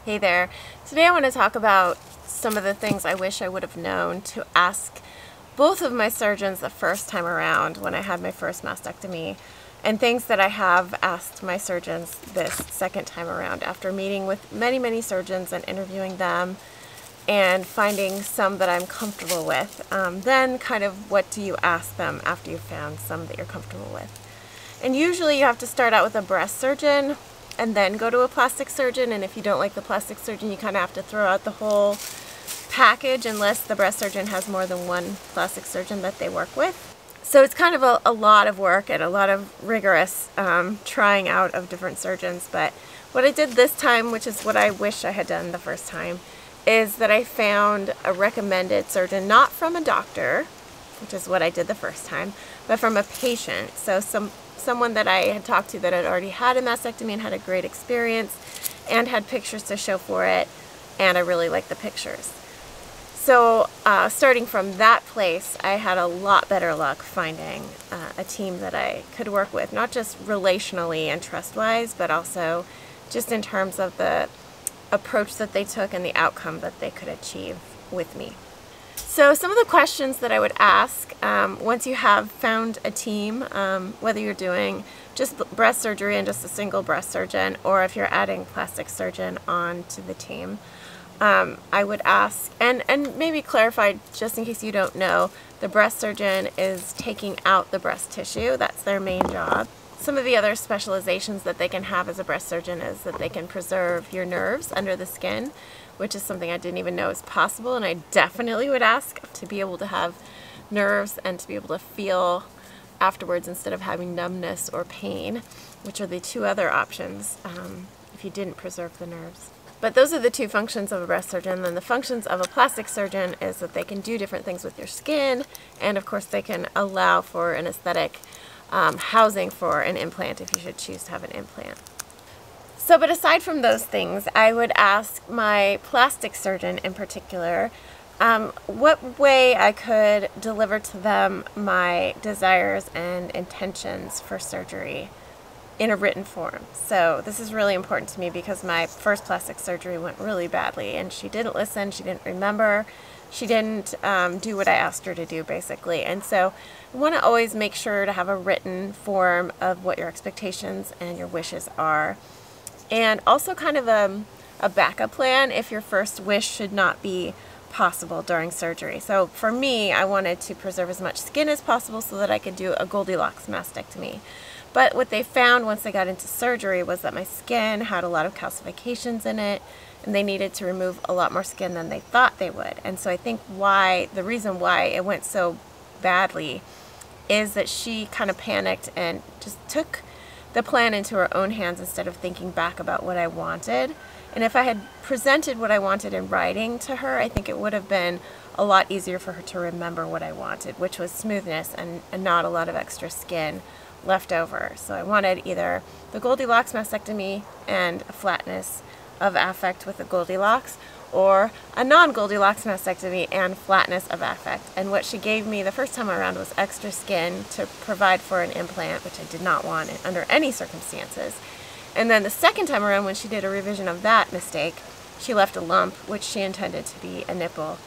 Hey there. Today I want to talk about some of the things I wish I would have known to ask both of my surgeons the first time around when I had my first mastectomy, and things that I have asked my surgeons this second time around after meeting with many surgeons and interviewing them and finding some that I'm comfortable with. Then kind of what do you ask them after you've found some that you're comfortable with. And usually you have to start out with a breast surgeon and then go to a plastic surgeon, and if you don't like the plastic surgeon, you kind of have to throw out the whole package unless the breast surgeon has more than one plastic surgeon that they work with. So it's kind of a lot of work and a lot of rigorous trying out of different surgeons. But what I did this time, which is what I wish I had done the first time, is that I found a recommended surgeon, not from a doctor, which is what I did the first time, but from a patient. So someone that I had talked to that had already had a mastectomy and had a great experience and had pictures to show for it, and I really liked the pictures. So starting from that place, I had a lot better luck finding a team that I could work with, not just relationally and trust-wise, but also just in terms of the approach that they took and the outcome that they could achieve with me. So some of the questions that I would ask once you have found a team, whether you're doing just breast surgery and just a single breast surgeon, or if you're adding plastic surgeon onto the team, I would ask, and maybe clarify just in case you don't know, the breast surgeon is taking out the breast tissue. That's their main job. Some of the other specializations that they can have as a breast surgeon is that they can preserve your nerves under the skin, which is something I didn't even know was possible, and I definitely would ask to be able to have nerves and to be able to feel afterwards instead of having numbness or pain, which are the two other options if you didn't preserve the nerves. But those are the two functions of a breast surgeon. Then the functions of a plastic surgeon is that they can do different things with your skin, and of course they can allow for an aesthetic housing for an implant if you should choose to have an implant. So, but aside from those things, I would ask my plastic surgeon in particular what way I could deliver to them my desires and intentions for surgery in a written form. So this is really important to me because my first plastic surgery went really badly, and she didn't listen, she didn't remember, she didn't do what I asked her to do, basically. And so I want to always make sure to have a written form of what your expectations and your wishes are. And also kind of a backup plan if your first wish should not be possible during surgery. So for me, I wanted to preserve as much skin as possible so that I could do a Goldilocks mastectomy. But what they found once they got into surgery was that my skin had a lot of calcifications in it, and they needed to remove a lot more skin than they thought they would. And so I think the reason why it went so badly is that she kind of panicked and just took the plan into her own hands instead of thinking back about what I wanted. And if I had presented what I wanted in writing to her, I think it would have been a lot easier for her to remember what I wanted, which was smoothness and not a lot of extra skin left over. So I wanted either the Goldilocks mastectomy and a flatness of affect with the Goldilocks, or a non-Goldilocks mastectomy and flatness of affect. And what she gave me the first time around was extra skin to provide for an implant, which I did not want under any circumstances. And then the second time around, when she did a revision of that mistake, she left a lump, which she intended to be a nipple,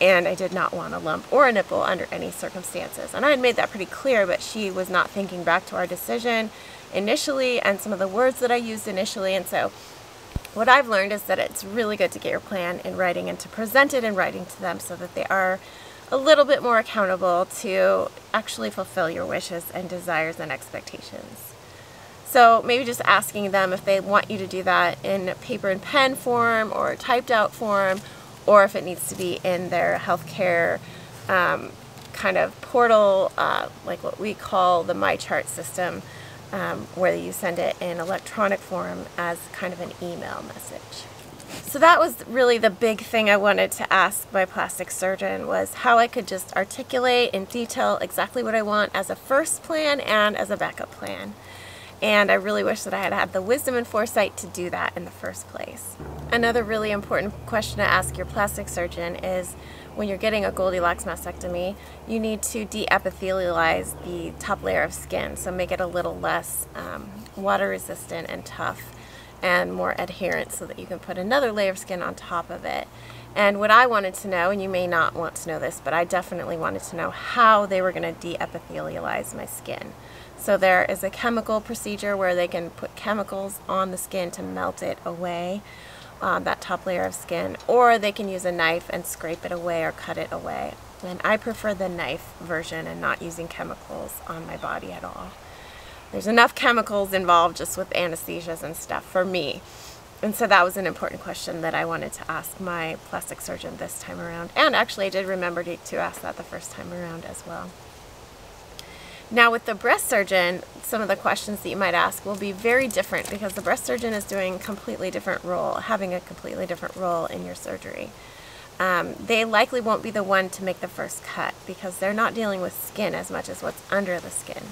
and I did not want a lump or a nipple under any circumstances. And I had made that pretty clear, but she was not thinking back to our decision initially and some of the words that I used initially. And so what I've learned is that it's really good to get your plan in writing and to present it in writing to them so that they are a little bit more accountable to actually fulfill your wishes and desires and expectations. So maybe just asking them if they want you to do that in paper and pen form or typed out form, or if it needs to be in their healthcare kind of portal, like what we call the MyChart system, where you send it in electronic form as kind of an email message. So that was really the big thing I wanted to ask my plastic surgeon, was how I could just articulate in detail exactly what I want as a first plan and as a backup plan. And I really wish that I had had the wisdom and foresight to do that in the first place. Another really important question to ask your plastic surgeon is, when you're getting a Goldilocks mastectomy, you need to de-epithelialize the top layer of skin, so make it a little less water resistant and tough. and more adherent so that you can put another layer of skin on top of it. And what I wanted to know, and you may not want to know this, but I definitely wanted to know how they were going to de-epithelialize my skin. So there is a chemical procedure where they can put chemicals on the skin to melt it away, that top layer of skin, or they can use a knife and scrape it away or cut it away. And I prefer the knife version and not using chemicals on my body at all. There's enough chemicals involved just with anesthesias and stuff for me. And so that was an important question that I wanted to ask my plastic surgeon this time around. And actually I did remember to ask that the first time around as well. Now with the breast surgeon, some of the questions that you might ask will be very different because the breast surgeon is doing a completely different role, having a completely different role in your surgery. They likely won't be the one to make the first cut because they're not dealing with skin as much as what's under the skin.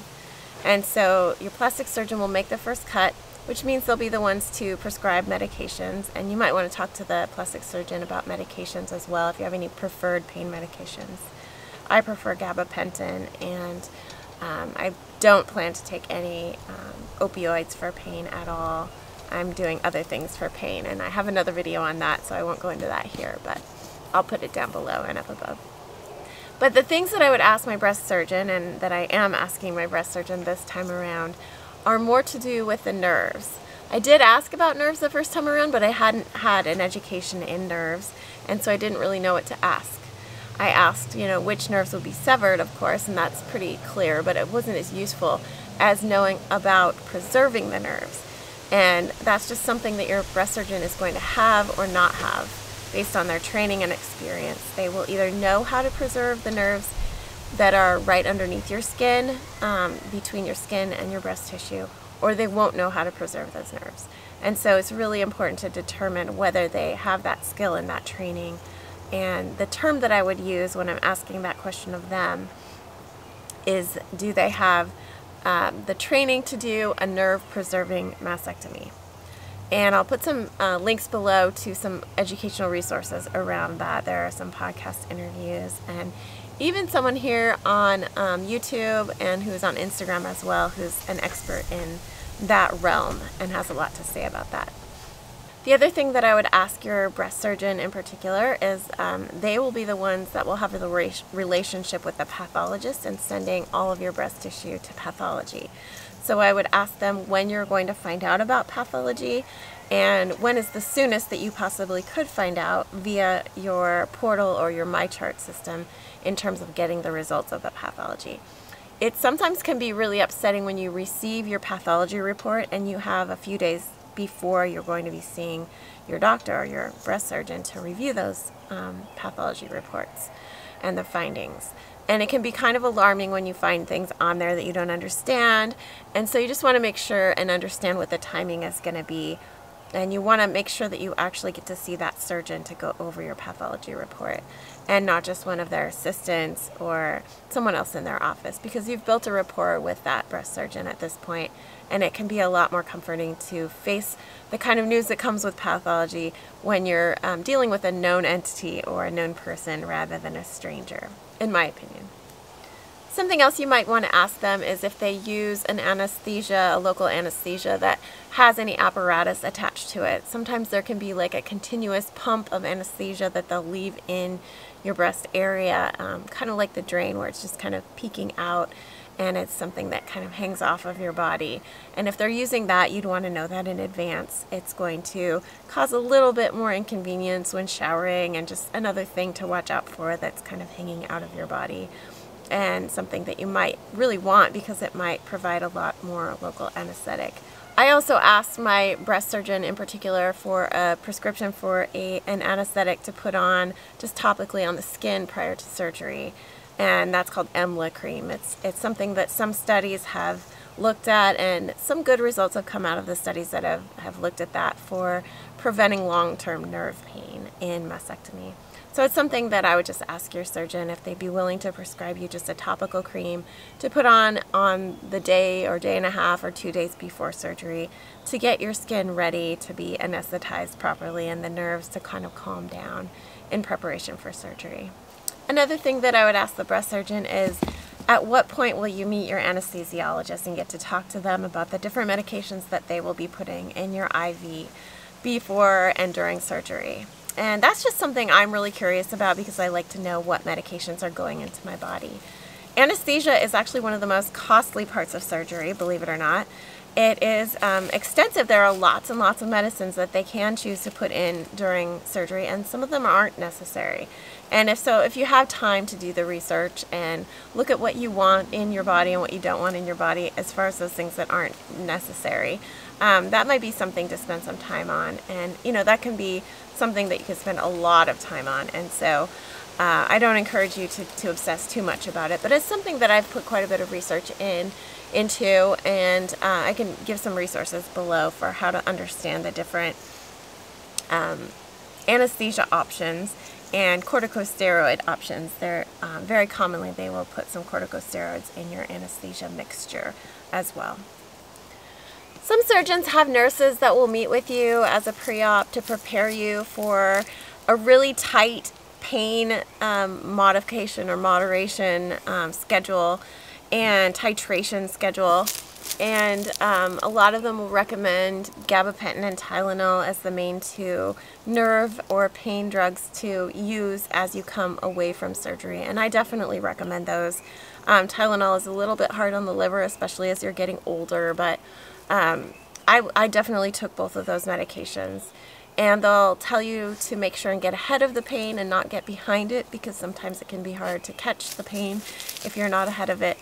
And so your plastic surgeon will make the first cut, which means they'll be the ones to prescribe medications. And you might want to talk to the plastic surgeon about medications as well if you have any preferred pain medications. I prefer gabapentin, and I don't plan to take any opioids for pain at all. I'm doing other things for pain, and I have another video on that, so I won't go into that here, but I'll put it down below and up above. But the things that I would ask my breast surgeon, and that I am asking my breast surgeon this time around, are more to do with the nerves. I did ask about nerves the first time around, but I hadn't had an education in nerves, and so I didn't really know what to ask. I asked, which nerves would be severed, of course, and that's pretty clear, but it wasn't as useful as knowing about preserving the nerves. And that's just something that your breast surgeon is going to have or not have based on their training and experience. They will either know how to preserve the nerves that are right underneath your skin, between your skin and your breast tissue, or they won't know how to preserve those nerves. And so it's really important to determine whether they have that skill and that training. And the term that I would use when I'm asking that question of them is, do they have the training to do a nerve-preserving mastectomy? And I'll put some links below to some educational resources around that. There are some podcast interviews, and even someone here on YouTube and who's on Instagram as well, who's an expert in that realm and has a lot to say about that. The other thing that I would ask your breast surgeon in particular is they will be the ones that will have the relationship with the pathologist and sending all of your breast tissue to pathology. So I would ask them when you're going to find out about pathology and when is the soonest that you possibly could find out via your portal or your MyChart system in terms of getting the results of the pathology. It sometimes can be really upsetting when you receive your pathology report and you have a few days before you're going to be seeing your doctor or your breast surgeon to review those pathology reports and the findings. And it can be kind of alarming when you find things on there that you don't understand. And so you just want to make sure and understand what the timing is going to be. And you want to make sure that you actually get to see that surgeon to go over your pathology report and not just one of their assistants or someone else in their office, because you've built a rapport with that breast surgeon at this point, and it can be a lot more comforting to face the kind of news that comes with pathology when you're dealing with a known entity or a known person rather than a stranger, in my opinion. Something else you might want to ask them is if they use an anesthesia, a local anesthesia that has any apparatus attached to it. Sometimes there can be like a continuous pump of anesthesia that they'll leave in your breast area, kind of like the drain where it's just kind of peeking out, and it's something that kind of hangs off of your body. And if they're using that, you'd want to know that in advance. It's going to cause a little bit more inconvenience when showering, and just another thing to watch out for that's kind of hanging out of your body, and something that you might really want because it might provide a lot more local anesthetic. I also asked my breast surgeon in particular for a prescription for an anesthetic to put on just topically on the skin prior to surgery, and that's called EMLA cream. It's something that some studies have looked at, and some good results have come out of the studies that have looked at that for preventing long-term nerve pain in mastectomy. So it's something that I would just ask your surgeon if they'd be willing to prescribe you just a topical cream to put on the day or day and a half or 2 days before surgery to get your skin ready to be anesthetized properly and the nerves to kind of calm down in preparation for surgery. Another thing that I would ask the breast surgeon is At what point will you meet your anesthesiologist and get to talk to them about the different medications that they will be putting in your IV before and during surgery? And that's just something I'm really curious about because I like to know what medications are going into my body. Anesthesia is actually one of the most costly parts of surgery, believe it or not. It is extensive. There are lots and lots of medicines that they can choose to put in during surgery, and some of them aren't necessary. And if you have time to do the research and look at what you want in your body and what you don't want in your body as far as those things that aren't necessary, that might be something to spend some time on. And, that can be something that you can spend a lot of time on. And so I don't encourage you to obsess too much about it, but it's something that I've put quite a bit of research into, and I can give some resources below for how to understand the different anesthesia options and corticosteroid options. They're very commonly they will put some corticosteroids in your anesthesia mixture as well. Some surgeons have nurses that will meet with you as a pre-op to prepare you for a really tight pain modification or moderation schedule and titration schedule. And a lot of them will recommend gabapentin and Tylenol as the main two nerve or pain drugs to use as you come away from surgery. And I definitely recommend those. Tylenol is a little bit hard on the liver, especially as you're getting older, but I definitely took both of those medications. And they'll tell you to make sure and get ahead of the pain and not get behind it, because sometimes it can be hard to catch the pain if you're not ahead of it.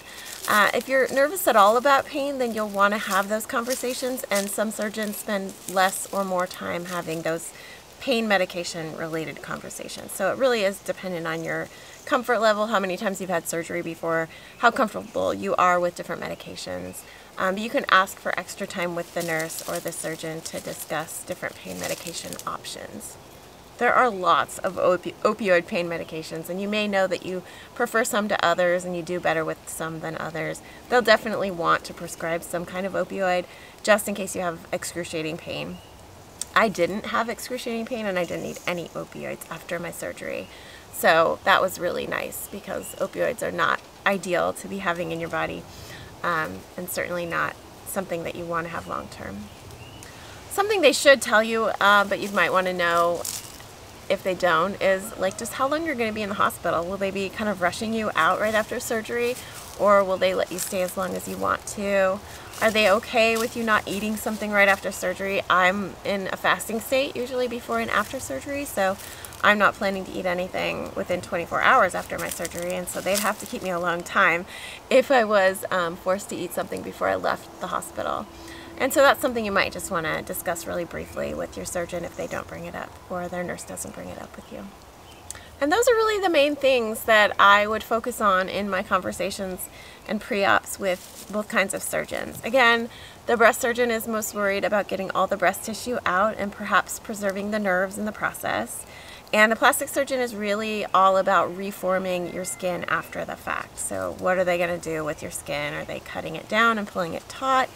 If you're nervous at all about pain, then you'll want to have those conversations, and some surgeons spend less or more time having those pain medication related conversations. So it really is dependent on your comfort level, how many times you've had surgery before, how comfortable you are with different medications. You can ask for extra time with the nurse or the surgeon to discuss different pain medication options. There are lots of opioid pain medications, and you may know that you prefer some to others and you do better with some than others. They'll definitely want to prescribe some kind of opioid just in case you have excruciating pain. I didn't have excruciating pain and I didn't need any opioids after my surgery. So that was really nice, because opioids are not ideal to be having in your body. And certainly not something that you want to have long term. Something they should tell you, but you might want to know if they don't, is like just how long you're going to be in the hospital. Will they be kind of rushing you out right after surgery, or will they let you stay as long as you want to? Are they okay with you not eating something right after surgery? I'm in a fasting state usually before and after surgery, so I'm not planning to eat anything within 24 hours after my surgery, and so they'd have to keep me a long time if I was forced to eat something before I left the hospital. And so that's something you might just want to discuss really briefly with your surgeon if they don't bring it up, or their nurse doesn't bring it up with you. And those are really the main things that I would focus on in my conversations and pre-ops with both kinds of surgeons. Again, the breast surgeon is most worried about getting all the breast tissue out and perhaps preserving the nerves in the process. And the plastic surgeon is really all about reforming your skin after the fact. So what are they going to do with your skin? Are they cutting it down and pulling it taut?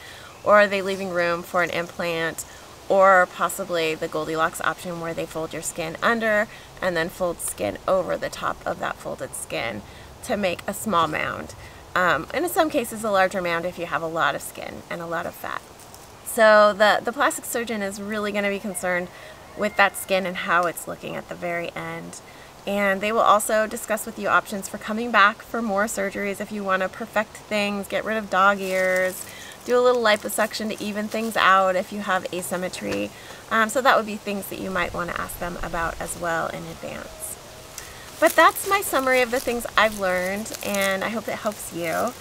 Or are they leaving room for an implant? Or possibly the Goldilocks option where they fold your skin under and then fold skin over the top of that folded skin to make a small mound. And in some cases a larger mound if you have a lot of skin and a lot of fat. So the plastic surgeon is really going to be concerned with that skin and how it's looking at the very end. And they will also discuss with you options for coming back for more surgeries if you want to perfect things, get rid of dog ears, do a little liposuction to even things out if you have asymmetry. So that would be things that you might want to ask them about as well in advance. But that's my summary of the things I've learned, and I hope it helps you.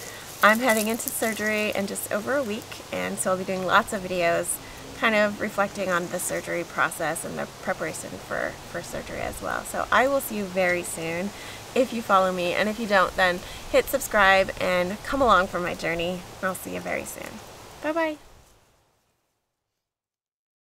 I'm heading into surgery in just over a week, and so I'll be doing lots of videos kind of reflecting on the surgery process and the preparation for surgery as well. So I will see you very soon if you follow me, and if you don't, then hit subscribe and come along for my journey. I'll see you very soon. Bye-bye.